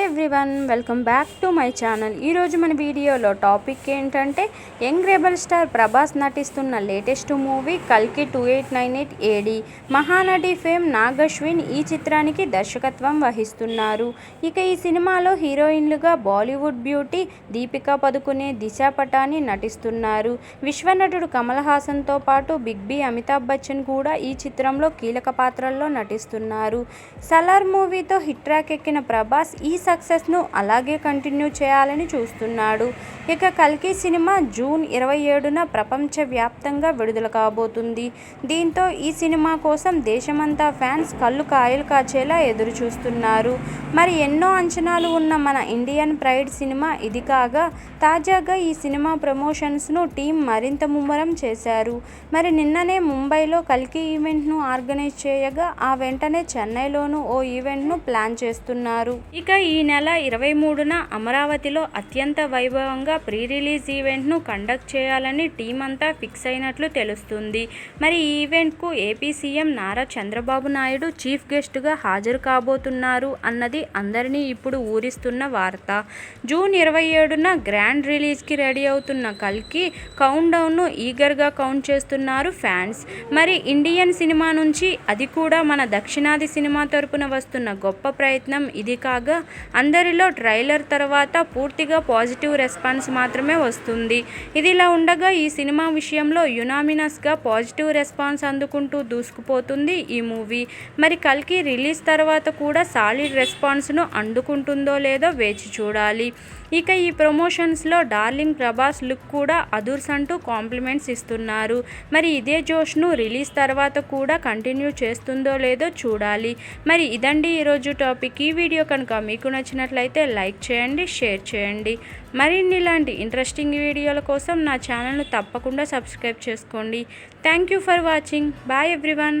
Hi everyone, welcome back to my channel. ఈరోజు మన వీడియోలో టాపిక్ ఏంటంటే యంగ్ రెబల్ స్టార్ ప్రభాస్ నటిస్తున్న లేటెస్ట్ మూవీ కల్కి 2898 ఏడి. మహానటి ఫేమ్ నాగ్ అశ్విన్ ఈ చిత్రానికి దర్శకత్వం వహిస్తున్నారు. ఇక ఈ సినిమాలో హీరోయిన్లుగా బాలీవుడ్ బ్యూటీ దీపికా పదుకునే, దిశా పటాని నటిస్తున్నారు. విశ్వనటుడు కమల్ హాసన్తో పాటు బిగ్ బి అమితాబ్ బచ్చన్ కూడా ఈ చిత్రంలో కీలక పాత్రల్లో నటిస్తున్నారు. సలార్ మూవీతో హిట్ ట్రాక్ ఎక్కిన ప్రభాస్ ఈ సక్సెస్ను అలాగే కంటిన్యూ చేయాలని చూస్తున్నాడు. ఇక కల్కి సినిమా జూన్ 27న ప్రపంచవ్యాప్తంగా విడుదల కాబోతుంది. దీంతో ఈ సినిమా కోసం దేశమంతా ఫ్యాన్స్ కళ్ళు కాయలు కాచేలా ఎదురు చూస్తున్నారు. మరి ఎన్నో అంచనాలు ఉన్న మన ఇండియన్ ప్రైడ్ సినిమా ఇది కాగా తాజాగా ఈ సినిమా ప్రమోషన్స్ను టీం మరింత ముమ్మరం చేశారు. మరి నిన్ననే ముంబైలో కల్కి ఈవెంట్ను ఆర్గనైజ్ చేయగా ఆ వెంటనే చెన్నైలోనూ ఓ ఈవెంట్ను ప్లాన్ చేస్తున్నారు. ఇక ఈ నెల 23న అమరావతిలో అత్యంత వైభవంగా ప్రీ రిలీజ్ ఈవెంట్ను కండక్ట్ చేయాలని టీం అంతా ఫిక్స్ అయినట్లు తెలుస్తుంది. మరి ఈ ఈవెంట్కు AP CM Nara Chandrababu Naidu chief గెస్ట్గా హాజరు కాబోతున్నారు అన్నది అందరినీ ఇప్పుడు ఊరిస్తున్న వార్త. జూన్ 27న గ్రాండ్ రిలీజ్కి రెడీ అవుతున్న కల్కి కౌంట్ డౌన్ను ఈగర్గా కౌంట్ చేస్తున్నారు ఫ్యాన్స్. మరి ఇండియన్ సినిమా నుంచి, అది కూడా మన దక్షిణాది సినిమా తరపున వస్తున్న గొప్ప ప్రయత్నం ఇది కాగా అందరిలో ట్రైలర్ తర్వాత పూర్తిగా పాజిటివ్ రెస్పాన్స్ మాత్రమే వస్తుంది. ఇదిలా ఉండగా ఈ సినిమా విషయంలో యునామినస్గా పాజిటివ్ రెస్పాన్స్ అందుకుంటూ దూసుకుపోతుంది ఈ మూవీ. మరి కల్కి రిలీజ్ తర్వాత కూడా సాలిడ్ రెస్పాన్స్ను అందుకుంటుందో లేదో వేచి చూడాలి. ఇక ఈ ప్రమోషన్స్లో డార్లింగ్ ప్రభాస్ లుక్ కూడా అదుర్స్ అంటూ కాంప్లిమెంట్స్ ఇస్తున్నారు. మరి ఇదే జోష్ను రిలీజ్ తర్వాత కూడా కంటిన్యూ చేస్తుందో లేదో చూడాలి. మరి ఇదండి ఈరోజు టాపిక్. ఈ వీడియో కనుక మీకు నచ్చినట్లయితే లైక్ చేయండి, షేర్ చేయండి. మరిన్ని ఇలాంటి ఇంట్రెస్టింగ్ వీడియోల కోసం నా ఛానల్ను తప్పకుండా సబ్స్క్రైబ్ చేసుకోండి. Thank you for watching. Bye everyone.